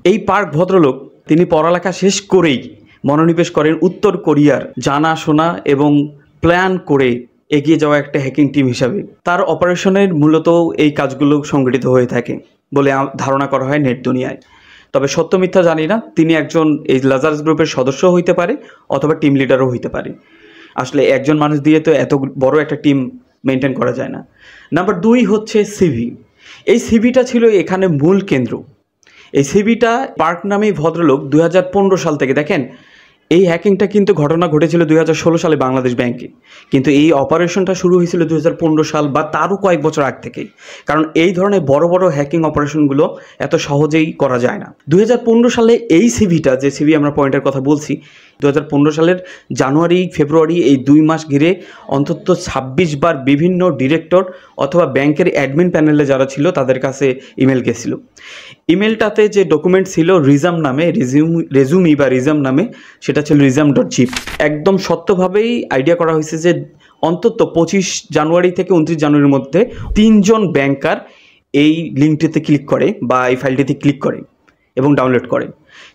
এই পার্ক ভদ্রলোক তিনি পড়ালেখা শেষ করেই মনোনিবেশ করেন উত্তর কোরিয়ার জানাশোনা এবং প্ল্যান করে এগিয়ে যাওয়া একটা হ্যাকিং টিম হিসাবে। তার অপারেশনের মূলত এই কাজগুলো সংগঠিত হয়ে থাকে বলে ধারণা করা হয় নেট দুনিয়ায়। তবে সত্য মিথ্যা জানি না, তিনি একজন এই লাজারাস গ্রুপের সদস্য হইতে পারে অথবা টিম লিডারও হইতে পারে। আসলে একজন মানুষ দিয়ে তো এত বড় একটা টিম মেনটেন করা যায় না। নাম্বার 2 হচ্ছে সিভি। এই সিভিটা ছিল এখানে মূল কেন্দ্র। এই সিভিটা পার্ক নামে ভদ্রলোক 2015 সাল থেকে, দেখেন এই হ্যাকিংটা কিন্তু ঘটনা ঘটেছিল 2016 সালে বাংলাদেশ ব্যাংকে, কিন্তু এই অপারেশনটা শুরু হয়েছিল 2015 সাল বা তারও কয়েক বছর আগ থেকেই। কারণ এই ধরনের বড় বড় হ্যাকিং অপারেশনগুলো এত সহজেই করা যায় না। 2015 সালে এই সিভিটা, যে সিভি আমরা পয়েন্টের কথা বলছি, 2015 সালের জানুয়ারি ফেব্রুয়ারি এই 2 মাস ঘিরে অন্তত 26 বার বিভিন্ন ডিরেক্টর অথবা ব্যাংকের অ্যাডমিন প্যানেলে যারা ছিল তাদের কাছে ইমেল গেছিল। ইমেলটাতে যে ডকুমেন্ট ছিল রিজাম নামে, রেজুমি বা রিজাম নামে, সেটা ছিল রিজাম.জিপ। একদম সত্যভাবেই আইডিয়া করা হয়েছে যে অন্তত 25 জানুয়ারি থেকে 29 জানুয়ারির মধ্যে 3 জন ব্যাংকার এই লিঙ্কটিতে ক্লিক করে বা এই ফাইলটিতে ক্লিক করে এবং ডাউনলোড করে।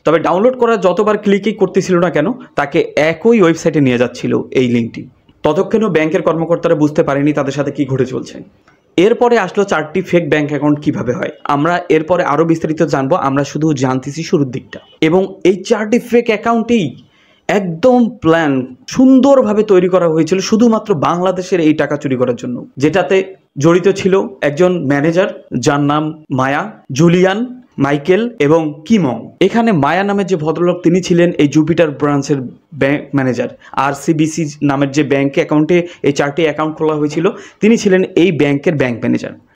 তবে ডাউনলোড করা যতবার ক্লিকই করতেছিল না কেন, তাকে একই ওয়েবসাইটে নিয়ে যাচ্ছিল এই লিঙ্কটি। ততক্ষণও ব্যাংকের কর্মকর্তারা বুঝতে পারেনি তাদের সাথে কি ঘটে চলছে। এরপরে আসলো 4টি ফেক ব্যাংক অ্যাকাউন্ট কিভাবে হয়। আমরা এরপরে আরও বিস্তারিত জানবো, আমরা শুধু জানতেছি শুরুর দিকটা। এবং এই 4টি ফেক অ্যাকাউন্টেই একদম প্ল্যান সুন্দরভাবে তৈরি করা হয়েছিল শুধুমাত্র বাংলাদেশের এই টাকা চুরি করার জন্য, যেটাতে জড়িত ছিল একজন ম্যানেজার যার নাম মায়া, জুলিয়ান, মাইকেল এবং কিমং। এখানে মায়া নামের যে ভদ্রলোক তিনি ছিলেন এই জুপিটার ব্রাঞ্চের ব্যাংক ম্যানেজার। আর সিবিসি নামের যে ব্যাংক অ্যাকাউন্টে এই 4টি অ্যাকাউন্ট খোলা হয়েছিল তিনি ছিলেন এই ব্যাংকের ব্যাংক ম্যানেজার।